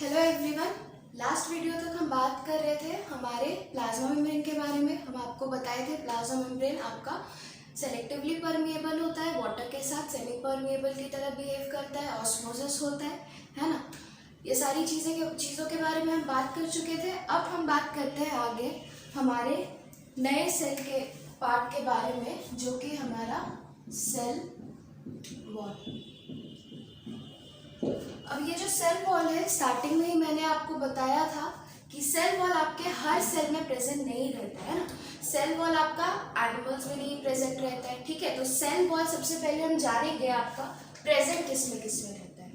Hello everyone. Last video तक हम बात कर रहे थे हमारे प्लाज्मा मेम्ब्रेन के बारे में। हम आपको बताए थे प्लाज्मा मेम्ब्रेन आपका सेलेक्टिवली परमिएबल होता है, वाटर के साथ सेमी परमिएबल की तरह बिहेव करता है, ऑस्मोसिस होता है ना। ये सारी चीज़ों के बारे में हम बात कर चुके थे। अब हम बात करते हैं आगे हमारे नए सेल के पार्ट के बारे में, जो कि हमारा सेल वॉल। अब ये जो सेल वॉल है, स्टार्टिंग में ही मैंने आपको बताया था कि सेल वॉल आपके हर सेल में प्रेजेंट नहीं रहता है ना। सेल वॉल आपका एनिमल्स में नहीं प्रेजेंट रहता है, ठीक है। तो सेल वॉल सबसे पहले हम जानेंगे आपका प्रेजेंट किस में रहता है,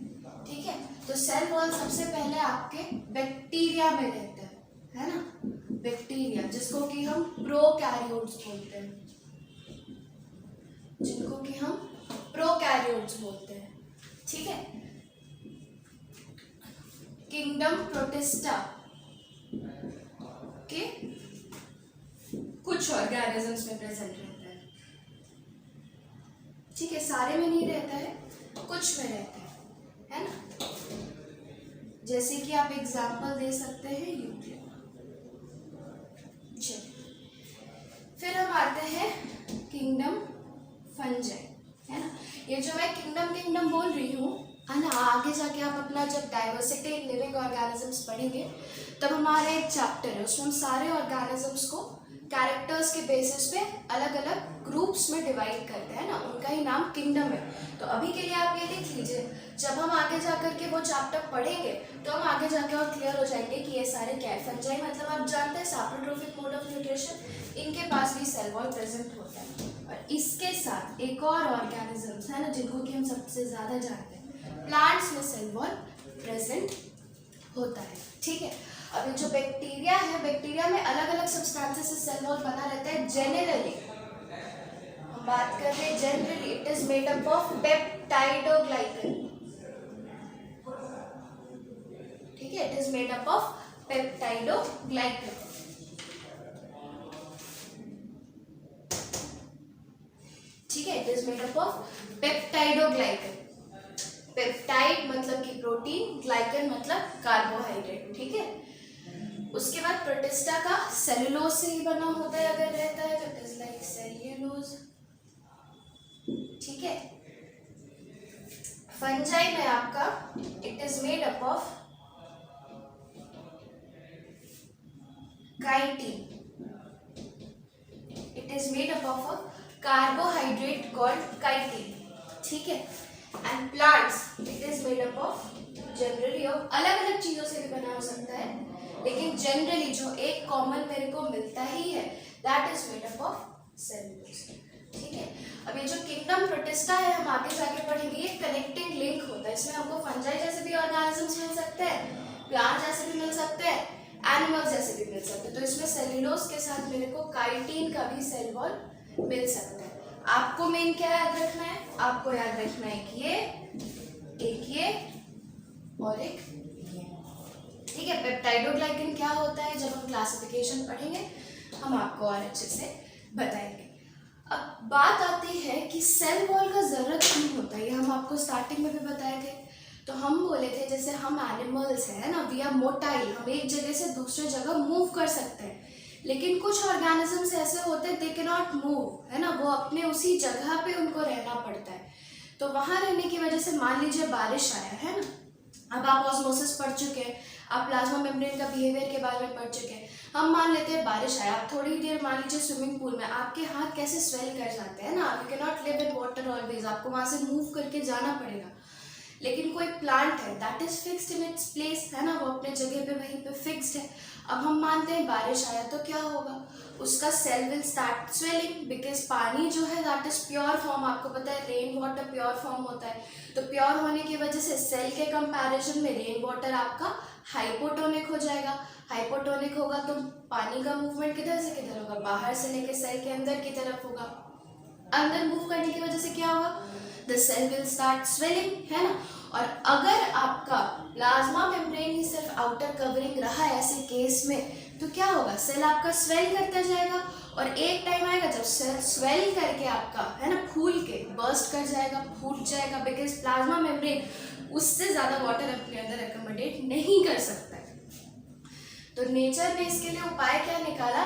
ठीक है। तो सेल वॉल सबसे पहले आपके बैक्टीरिया में रहता है ना। बैक्टीरिया जिसको कि हम प्रोकैरियोट्स बोलते हैं, ठीक है। किंगडम प्रोटिस्टा के कुछ ऑर्गेनिजम्स में प्रेजेंट रहता है, ठीक है। सारे में नहीं रहता है, कुछ में रहता है ना। जैसे कि आप एग्जांपल दे सकते हैं यूक्लिड। फिर हम आते हैं किंगडम फंजाई, है ना। ये जो मैं किंगडम बोल रही हूँ है ना, आगे जाके आप अपना जब डाइवर्सिटी इन लिविंग ऑर्गेनिजम्स पढ़ेंगे तब हमारा एक चैप्टर है, उसमें हम सारे ऑर्गेनिजम्स को कैरेक्टर्स के बेसिस पे अलग अलग ग्रुप्स में डिवाइड करते हैं ना, उनका ही नाम किंगडम है। तो अभी के लिए आप ये लिख लीजिए, जब हम आगे जाकर के वो चैप्टर पढ़ेंगे तो हम आगे जाके और क्लियर हो जाएंगे कि ये सारे क्या है। फंजाई मतलब आप जानते हैं सैप्रोट्रोफिक मोड ऑफ न्यूट्रिशन, इनके पास भी सेल वॉल प्रेजेंट होता है। और इसके साथ एक और ऑर्गेनिजम्स है ना, जिनको कि हम सबसे ज्यादा जानते हैं, प्लांट्स में सेल वॉल प्रेजेंट होता है, ठीक है। अब ये जो बैक्टीरिया है, बैक्टीरिया में अलग अलग सब्सटेंसेस से सेल वॉल बना रहता है। जनरली हम बात कर रहे हैं, generally it is made up of peptidoglycan, ठीक है। It is made up of peptidoglycan, ठीक है। It is made up of peptidoglycan. Peptide मतलब कि प्रोटीन, ग्लाइकन मतलब कार्बोहाइड्रेट, ठीक है। उसके बाद प्रोटिस्टा का सेलुलोज से ही बना होता है, अगर रहता है तो इट इज लाइक सेल्यूलोज, ठीक है। फंजाई में आपका it is made up of chitin, it is made up of a carbohydrate called chitin, ठीक है। And plants it is made up of generally of अलग अलग चीजों से भी बना हो सकता है, लेकिन जनरली जो एक कॉमन मेरे को मिलता ही है that is made up of cellulose, ठीक है। अब ये जो किंगडम प्रोटिस्टा है, हम आगे जाके पढ़ेंगे, ये कनेक्टिंग लिंक होता है। इसमें हमको फंजाई जैसे भी ऑर्गेनिजम्स मिल सकते हैं, प्लांट जैसे भी मिल सकते हैं, एनिमल्स जैसे भी मिल सकते हैं। तो इसमें सेल्यूलोज के साथ मेरे को काइटिन का भी सेल वॉल मिल सकता है। आपको मेन क्या याद रखना है, आपको याद रखना है कि एक ये और एक ये, ठीक है। पेप्टाइडोग्लाइकन क्या होता है, जब हम क्लासिफिकेशन पढ़ेंगे हम आपको और अच्छे से बताएंगे। अब बात आती है कि सेल वॉल का जरूरत क्यों होता है, ये हम आपको स्टार्टिंग में भी बताए थे। तो हम बोले थे जैसे हम एनिमल्स हैं ना, वी आर मोटाइल, हम एक जगह से दूसरे जगह मूव कर सकते हैं, लेकिन कुछ ऑर्गेनिजम्स ऐसे होते हैं दे कैन नॉट मूव, है ना, वो अपने उसी जगह पे उनको रहना पड़ता है। तो वहां रहने की वजह से मान लीजिए बारिश आया है ना, अब आप ऑस्मोसिस पढ़ चुके हैं, आप प्लाज्मा मेम्ब्रेन का बिहेवियर के बारे में पढ़ चुके हैं। हम मान लेते हैं बारिश आया, आप थोड़ी देर मान लीजिए स्विमिंग पूल में, आपके हाथ कैसे स्वेल कर जाते हैं ना, you can not live in water always, आपको वहां से मूव करके जाना पड़ेगा। लेकिन कोई प्लांट है that is fixed in its place, है ना, वो अपने जगह पे वहीं पे फिक्स्ड है। अब हम मानते हैं बारिश आया तो क्या होगा, उसका cell will start swelling, because पानी जो है दैट इज प्योर फॉर्म, आपको पता है रेन वाटर प्योर फॉर्म होता है। तो प्योर होने की वजह से सेल के कंपैरिजन में रेन वाटर आपका हाइपोटोनिक हो जाएगा। हाइपोटोनिक होगा तो पानी का मूवमेंट किधर से किधर होगा, बाहर से लेके सेल के अंदर की तरफ होगा। अंदर मूव करने की वजह से क्या होगा, the cell will start swelling, है ना। और अगर आपका प्लाज्मा मेम्ब्रेन ही सिर्फ आउटर कवरिंग रहा ऐसे केस में, तो क्या होगा, सेल आपका स्वेल करता जाएगा और एक टाइम आएगा जब सेल स्वेल करके आपका, है ना, फूल के बर्स्ट कर जाएगा, फूट जाएगा, बिकॉज प्लाज्मा मेम्ब्रेन उससे ज़्यादा वाटर अपने अंदर एकोमोडेट नहीं कर सकता है। तो नेचर ने इसके लिए उपाय क्या निकाला,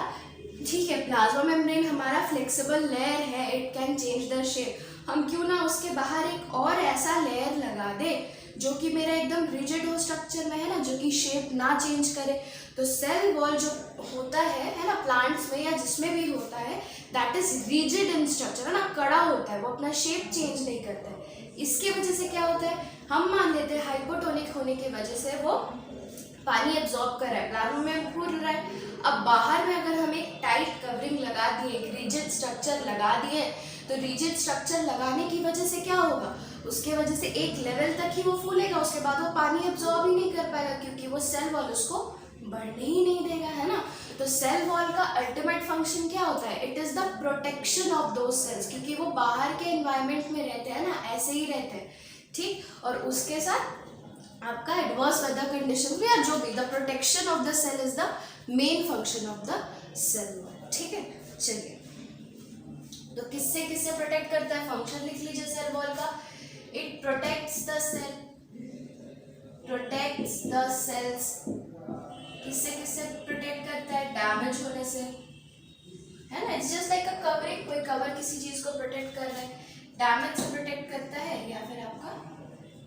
ठीक है प्लाज्मा मेम्ब्रेन हमारा फ्लेक्सिबल लेयर है, it can change the shape, हम क्यों ना उसके बाहर एक और ऐसा लेयर लगा दे जो कि मेरा एकदम रिजिड हो स्ट्रक्चर में, है ना, जो कि शेप ना चेंज करे। तो सेल वॉल जो होता है ना, प्लांट्स में या जिसमें भी होता है, that is rigid in structure, है ना, कड़ा होता है, वो अपना शेप चेंज नहीं करता है। इसके वजह से क्या होता है, हम मान लेते हैं हाइपोटोनिक होने की वजह से वो पानी एब्जॉर्ब कर रहा है, प्लाज्मा में फूल रहा है। अब बाहर में अगर हम एक टाइट कवरिंग लगा दिए, एक रिजिड स्ट्रक्चर लगा दिए, तो रिजिड स्ट्रक्चर लगाने की वजह से क्या होगा, उसके वजह से एक लेवल तक ही वो फूलेगा, उसके बाद वो पानी एब्जॉर्ब ही नहीं कर पाएगा, क्योंकि वो सेल वॉल उसको बढ़ने ही नहीं देगा, है ना। तो सेल वॉल का अल्टीमेट फंक्शन क्या होता है, it is the protection of those cells, क्योंकि वो बाहर के एनवायरनमेंट में रहते हैं ना, ऐसे ही रहते हैं, ठीक। और उसके साथ आपका एडवर्स वेदर कंडीशन या जो भी, the protection of the cell is the main function of the cell wall, ठीक है। चलिए, तो किससे किससे प्रोटेक्ट करता है, फंक्शन लिख लीजिए सेल वॉल का, it protects the cell, protects the cells, किससे किससे प्रोटेक्ट करता है, डैमेज होने से, है ना, it's just like a covering, कोई कवर किसी चीज को प्रोटेक्ट कर रहा है, डैमेज से प्रोटेक्ट करता है या फिर आपका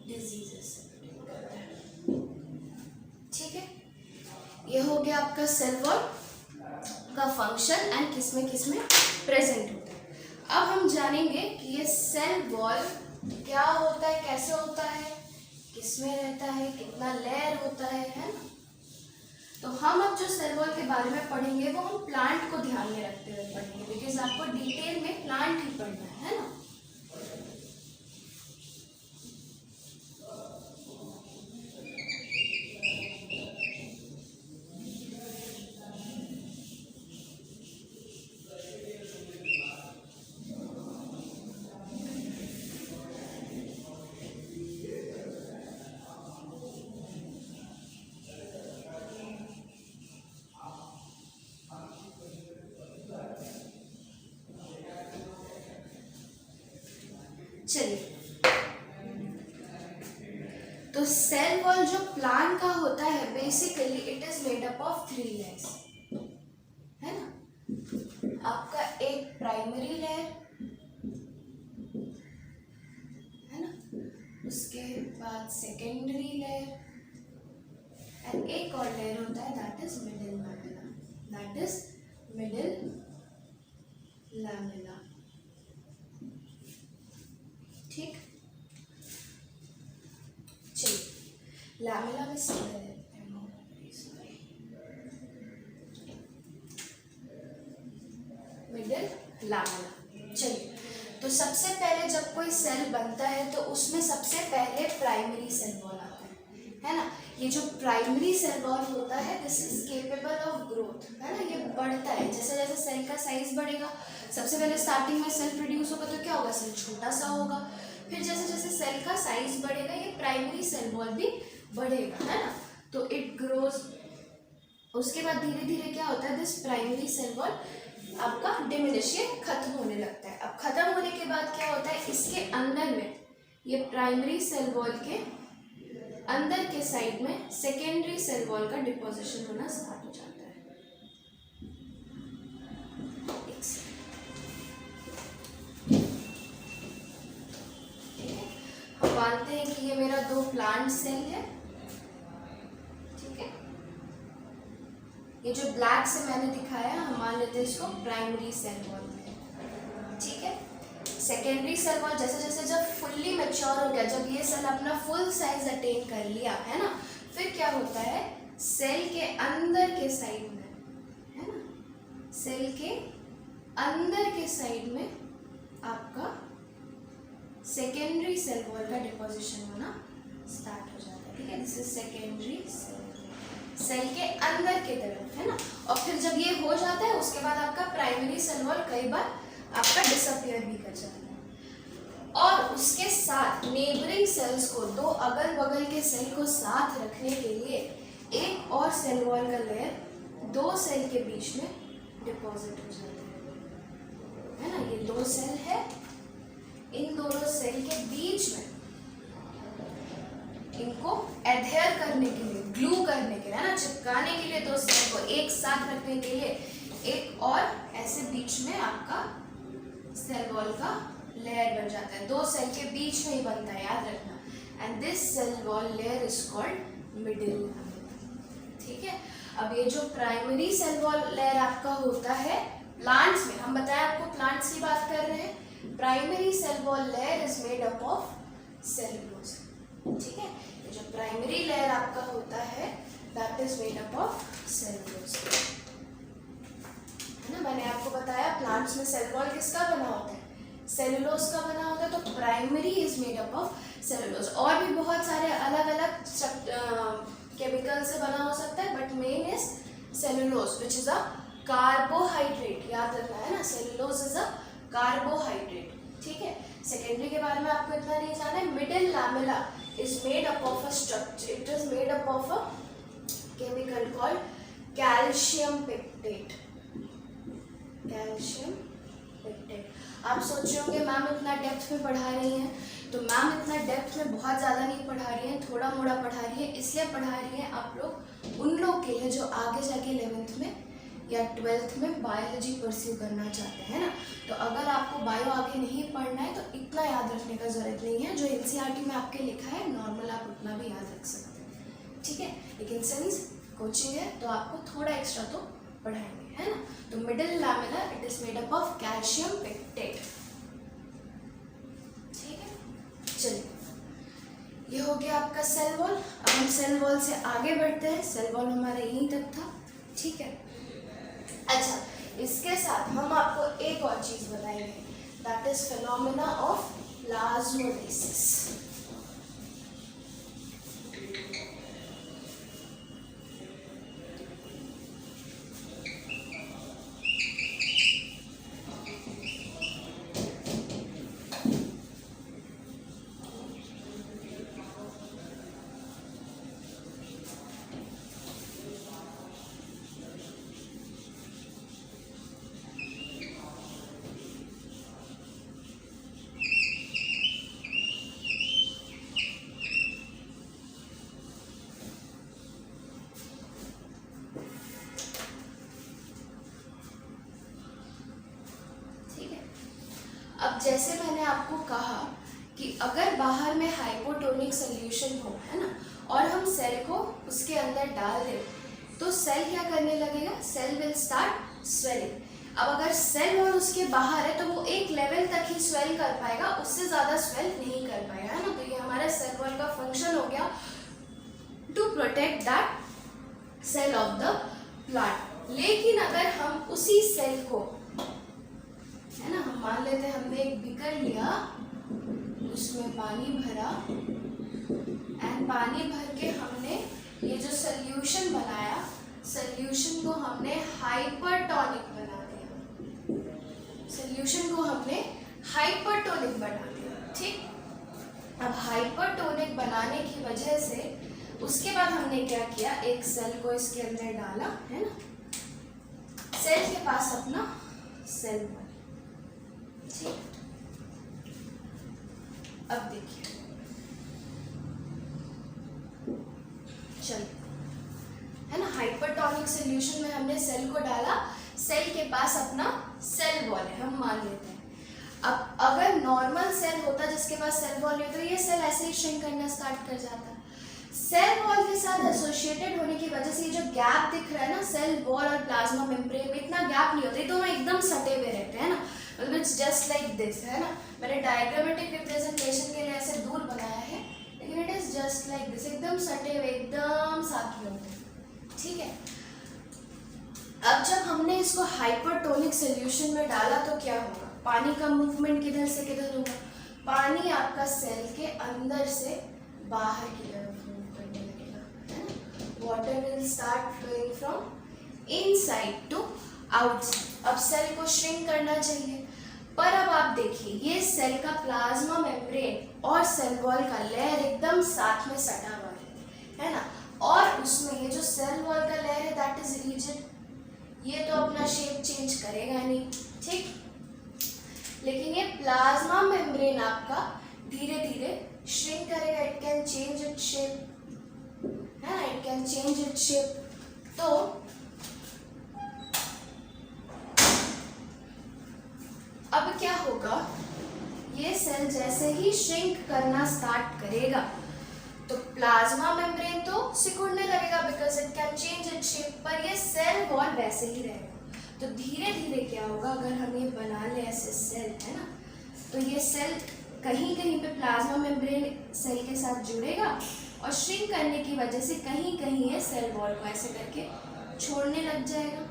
डिजीजेस से प्रोटेक्ट करता है, ठीक है। ये हो गया आपका सेल वॉल का फंक्शन एंड किसमें किसमें प्रेजेंट होता है। अब हम जानेंगे कि ये सेल वॉल क्या होता है, कैसे होता है, किसमें रहता है, कितना लेयर होता है ना। तो हम अब जो सेल वॉल के बारे में पढ़ेंगे वो हम प्लांट को ध्यान में रखते हुए पढ़ेंगे, बिकॉज आपको डिटेल में प्लांट ही पढ़ना है ना। चलिए, तो सेल वॉल जो प्लांट का होता है basically it is made up of 3 layers, है ना। आपका एक प्राइमरी लेयर, है ना, उसके बाद सेकेंडरी लेयर एंड एक और लेयर होता है that is middle lamella, that is middle lamella, ठीक। चलिए, लैमेला में सीधे लेते हैं, मिडिल लैमेला। चलिए, तो सबसे पहले जब कोई सेल बनता है तो उसमें सबसे पहले प्राइमरी सेल वॉल आता है ना। ये जो प्राइमरी सेल वॉल होता है this is capable of growth, है ना, ये बढ़ता है जैसे जैसे सेल का साइज बढ़ेगा। सबसे पहले स्टार्टिंग में सेल प्रोड्यूस होगा तो क्या होगा, सेल छोटा सा होगा, फिर जैसे जैसे सेल का साइज बढ़ेगा ये प्राइमरी सेल वॉल भी बढ़ेगा, है ना। तो इट ग्रोज, उसके बाद धीरे धीरे क्या होता है, दिस प्राइमरी सेल वॉल आपका डिमिनिश, ये खत्म होने लगता है। अब खत्म होने के बाद क्या होता है, इसके अंदर में ये प्राइमरी सेल वॉल के अंदर के साइड में सेकेंडरी सेल वॉल का डिपोजिशन होना स्टार्ट हो जाता है। हम मानते हैं कि ये मेरा 2 प्लांट सेल है, ठीक है। ये जो ब्लैक से मैंने दिखाया हम मान लेते हैं इसको प्राइमरी सेल वॉल में, ठीक है। सेकेंडरी सेल वॉल जैसे जैसे जब फुल्ली मैच्योर हो गया, जब ये सेल अपना फुल साइज अटेन कर लिया, है ना, फिर क्या होता है, सेल के अंदर के साइड में, है ना, सेल के अंदर के साइड में आपका सेकेंडरी सेल वॉल का डिपोजिशन होना स्टार्ट हो जाता है, ठीक है। दिस इज सेकेंडरी सेल के अंदर के तरफ, है ना। और फिर जब ये हो जाता है उसके बाद आपका प्राइमरी सेल वॉल कई बार आपका डिसअपियर भी कर जाता है, और उसके साथ नेबरिंग सेल्स को, 2 अगल बगल के सेल को साथ रखने के लिए एक और सेल वॉल का लेयर 2 सेल के बीच में डिपॉजिट हो जाता है ना। ये 2 सेल है, इन दोनों सेल के बीच में इनको एडहेयर करने के लिए, ग्लू करने के लिए, है ना, चिपकाने के लिए दो सेल को एक साथ रखने के लिए एक और ऐसे बीच में आपका सेल वॉल का लेयर बन जाता है। दो सेल के बीच में ही बनता है, याद रखना। And this cell wall layer is called middle. ठीक है, अब ये जो प्राइमरी सेल वॉल लेयर आपका होता है प्लांट्स में, हम बताएं आपको प्लांट्स की बात कर रहे हैं, primary cell wall layer is made up of cellulose. ठीक है, ये जो प्राइमरी लेयर आपका होता है that is made up of cellulose, है ना। मैंने आपको बताया प्लांट्स में सेल वॉल किसका बना होता है, सेलुलोज का बना होता है, तो primary is made up of cellulose. और भी बहुत सारे अलग अलग केमिकल से बना हो सकता है, but main is cellulose which is a carbohydrate, याद रखना है ना, सेलुलोज इज अ कार्बोहाइड्रेट। ठीक है, सेकेंडरी के बारे में आपको इतना नहीं जाना है। Middle lamella is made up of a structure, it is made up of a chemical called calcium pectate. Calcium pectate. आप सोच रहे होंगे मैम इतना डेप्थ में पढ़ा रही हैं, तो मैम इतना डेप्थ में बहुत ज़्यादा नहीं पढ़ा रही हैं, थोड़ा मोड़ा पढ़ा रही है। इसलिए पढ़ा रही हैं आप लोग उन लोग के लिए जो आगे जाके 11th में या 12th में बायोलॉजी परस्यू करना चाहते हैं ना। तो अगर आपको बायो आगे नहीं पढ़ना है तो इतना याद रखने का ज़रूरत नहीं है, जो NCERT में आपके लिखा है नॉर्मल आप उतना भी याद रख सकते हैं। ठीक है, लेकिन सिंस कोचिंग है तो आपको थोड़ा एक्स्ट्रा तो पढ़ाएंगे, है ना। तो middle lamella it is made up of calcium pectate. ठीक है, चलिए ये हो गया आपका सेल वॉल। अब हम सेल वॉल से आगे बढ़ते हैं, सेल वॉल हमारा यहीं तक था। ठीक है, अच्छा इसके साथ हम आपको एक और चीज बताएंगे that is phenomena of plasmolysis. अब जैसे मैंने आपको कहा कि अगर बाहर में हाइपोटोनिक सोल्यूशन हो, है ना, और हम सेल को उसके अंदर डाल दें तो सेल क्या करने लगेगा, सेल विल स्टार्ट स्वेलिंग। अब अगर सेल वॉल उसके बाहर है तो वो एक लेवल तक ही स्वेल कर पाएगा, उससे ज़्यादा स्वेल नहीं कर पाएगा, है ना। तो ये हमारा सेल वॉल का फंक्शन हो गया to protect that cell of the plant. लेकिन अगर हम उसी सेल को, है ना, हम मान लेते हैं हमने एक बीकर लिया, उसमें पानी भरा एंड पानी भर के हमने ये जो सोल्यूशन बनाया, सोल्यूशन को हमने हाइपरटोनिक बना दिया, सोल्यूशन को हमने हाइपरटोनिक बना दिया। ठीक, अब हाइपरटोनिक बनाने की वजह से उसके बाद हमने क्या किया, एक सेल को इसके अंदर डाला, है ना, सेल के पास अपना सेल वॉल। ठीक, अब देखिए, चलिए, है ना, हाइपरटोनिक सॉल्यूशन में हमने सेल को डाला, सेल के पास अपना सेल वॉल है, हम मान लेते हैं। अब अगर नॉर्मल सेल होता जिसके पास सेल वॉल है तो ये सेल ऐसे ही श्रिंक करना स्टार्ट कर जाता। सेल वॉल के साथ एसोसिएटेड होने की वजह से ये जो गैप दिख रहा है ना, सेल वॉल और प्लाज्मा मेम्ब्रेन में इतना गैप नहीं होता, ये दोनों एकदम सटे हुए रहते हैं ना, मतलब इट्स जस्ट लाइक दिस, है ना। मैंने डायग्रामेटिक रिप्रेजेंटेशन के लिए ऐसे दूर बनाया है, लेकिन it is just like this, एकदम सटे हुए, एकदम साथ में होते हैं। ठीक है, अब जब हमने इसको हाइपरटोनिक सोल्यूशन में डाला तो क्या होगा, पानी का मूवमेंट किधर से किधर होगा, पानी आपका सेल के अंदर से बाहर की तरफ मूव करने लगेगा, है ना। Water will start flowing from inside to outside. अब सेल को श्रिंक करना चाहिए, पर अब आप देखिए ये सेल का प्लाज्मा मेम्ब्रेन और सेल वॉल का लेयर एकदम साथ में सटा हुआ है ना, और उसमें ये जो सेल वॉल का लेयर है दैट इज रिजिड, ये तो अपना शेप चेंज करेगा नहीं। ठीक, लेकिन ये प्लाज्मा मेम्ब्रेन आपका धीरे धीरे श्रिंक करेगा, it can change it shape, है ना, it can change it shape. तो अब क्या होगा, ये सेल जैसे ही श्रिंक करना स्टार्ट करेगा तो प्लाज्मा मेम्ब्रेन तो सिकुड़ने लगेगा because it can change it shape, पर ये सेल वॉल वैसे ही रहेगा। तो धीरे धीरे क्या होगा, अगर हम ये बना ले ऐसे सेल, है ना, तो ये सेल कहीं कहीं पे प्लाज्मा मेम्ब्रेन सेल के साथ जुड़ेगा और श्रिंक करने की वजह से कहीं कहीं ये सेल वॉल को ऐसे करके छोड़ने लग जाएगा।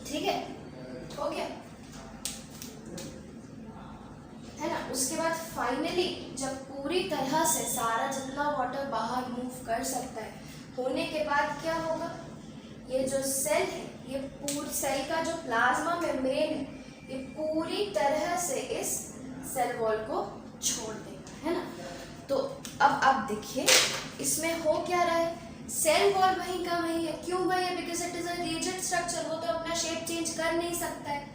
ठीक है, हो गया, है ना। उसके बाद फाइनली जब पूरी तरह से सारा जितना वाटर बाहर मूव कर सकता है होने के बाद क्या होगा, ये जो सेल है, ये पूरी सेल का जो प्लाज्मा मेम्ब्रेन है, ये पूरी तरह से इस सेल वॉल को छोड़ देगा, है ना। तो अब आप देखिए इसमें हो क्या रहा है, सेल वॉल वहीं का वहीं है। क्यों वहीं है? Because it is a rigid structure, वो तो अपना शेप चेंज कर नहीं सकता है।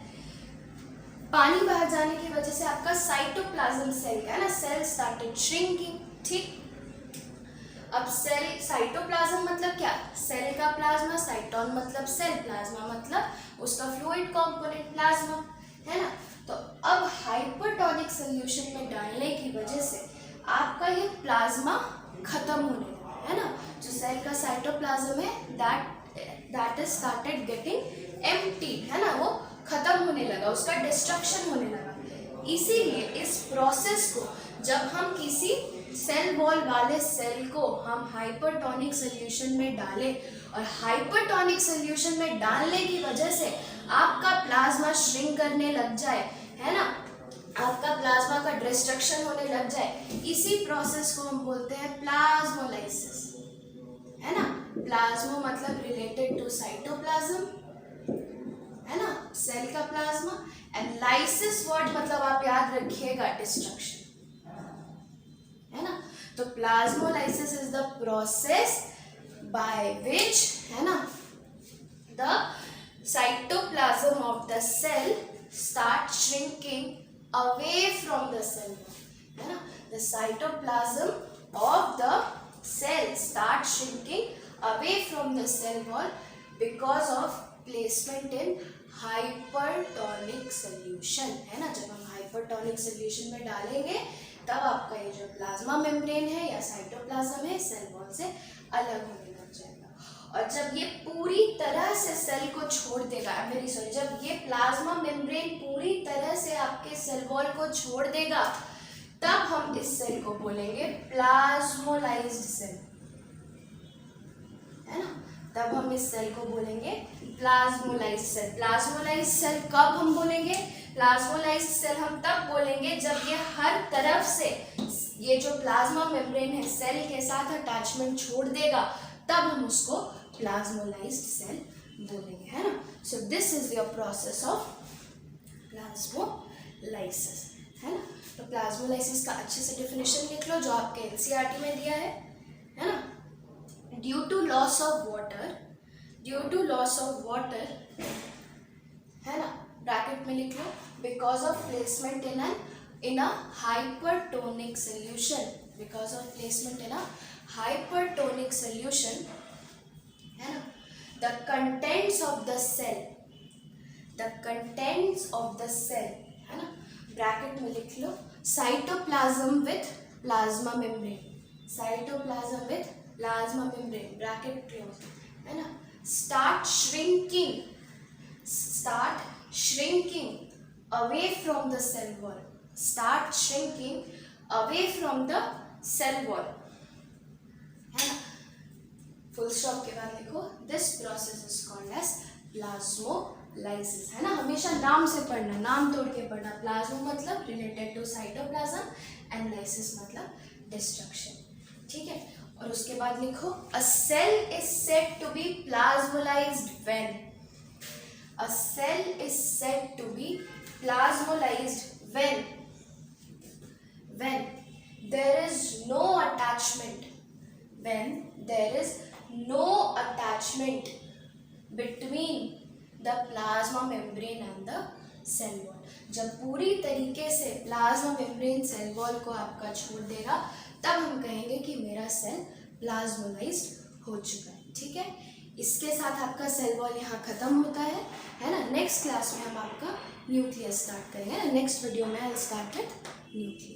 पानी बाहर जाने की वजह से आपका साइटोप्लाज्म सेल का है ना, सेल स्टार्टेड श्रिंकिंग। ठीक, अब सेल साइटोप्लाज्म मतलब क्या, सेल का प्लाज्मा, साइटोन मतलब सेल, प्लाज्मा मतलब उसका फ्लूइड कंपोनेंट प्लाज्मा, है ना। तो अब हाइपरटोनिक सॉल्यूशन में डालने की वजह से आपका ये प्लाज्मा खत्म होने लगा, है ना। जो सेल का साइटोप्लाज्म है that is started getting empty, है ना, वो खत्म होने लगा, उसका डिस्ट्रक्शन होने लगा। इसीलिए इस प्रोसेस को जब हम किसी सेल वॉल वाले सेल को हम हाइपरटोनिक सॉल्यूशन में डालें और हाइपरटोनिक सॉल्यूशन में डालने की वजह से आपका प्लाज्मा श्रिंक करने लग जाए, है ना, आपका प्लाज्मा का डिस्ट्रक्शन होने लग जाए, इसी प्रोसेस को हम बोलते हैं प्लाज्मोलाइसिस, है ना। प्लाज्मो मतलब रिलेटेड टू साइटोप्लाज्म, है ना, सेल का प्लाज्मा, एंड लाइसिस वर्ड मतलब आप याद रखिएगा डिस्ट्रक्शन, है ना। तो plasmolysis is the process by which, है ना, the cytoplasm of the cell start shrinking away from the cell wall, है ना। The cytoplasm of the cell start shrinking away from the cell wall because of placement in hypertonic solution, है ना। जब हम hypertonic solution में डालेंगे तब आपका ये जो प्लाज्मा मेम्ब्रेन है या साइटोप्लाज्म है सेल वॉल से अलग होने लग जाएगा। और जब ये पूरी तरह से सेल को छोड़ देगा, जब ये प्लाज्मा मेम्ब्रेन पूरी तरह से आपके सेल वॉल को छोड़ देगा तब हम इस सेल को बोलेंगे प्लाज्मोलाइज्ड सेल, है ना। तब हम इस सेल को बोलेंगे प्लाज्मोलाइज्ड सेल। प्लाज्मोलाइज्ड सेल कब हम बोलेंगे? प्लाज्मोलाइज्ड सेल हम तब बोलेंगे जब ये हर तरफ से ये जो प्लाज्मा मेम्ब्रेन है सेल के साथ अटैचमेंट छोड़ देगा, तब हम उसको प्लाज्मोलाइज्ड सेल बोलेंगे, है ना। So this is your process of plasmolysis, है ना। तो प्लाज्मोलाइसिस का अच्छे से डेफिनेशन लिख लो जो आपके एनसीईआरटी में दिया है ना। Due to loss of water, है ना, ब्रैकेट में लिख लो, because of placement in a hypertonic solution, because of placement in a hypertonic solution, है ना, the contents of the cell, है ना, ब्रैकेट में लिख लो, cytoplasm with plasma membrane, bracket close, है ना, start shrinking away from the cell wall, है ना। फुल स्टॉप के बाद लिखो this process is called as plasmolysis, है ना। हमेशा नाम से पढ़ना, नाम तोड़ के पढ़ना। प्लाज्मो मतलब related to cytoplasm and lysis मतलब डिस्ट्रक्शन, ठीक है। और उसके बाद लिखो a cell is said to be plasmolysed when, a cell is said to be plasmolysed when there is no attachment, when there is no attachment between the plasma membrane and the cell wall. जब पूरी तरीके से plasma membrane cell wall को आपका छोड़ देगा तब हम कहेंगे कि मेरा सेल प्लाज्मोलाइज्ड हो चुका है। ठीक है, इसके साथ आपका सेल वॉल यहाँ ख़त्म होता है ना। नेक्स्ट क्लास में हम आपका न्यूक्लियस स्टार्ट करेंगे। नेक्स्ट वीडियो में आई स्टार्ट विथ न्यूक्लियस।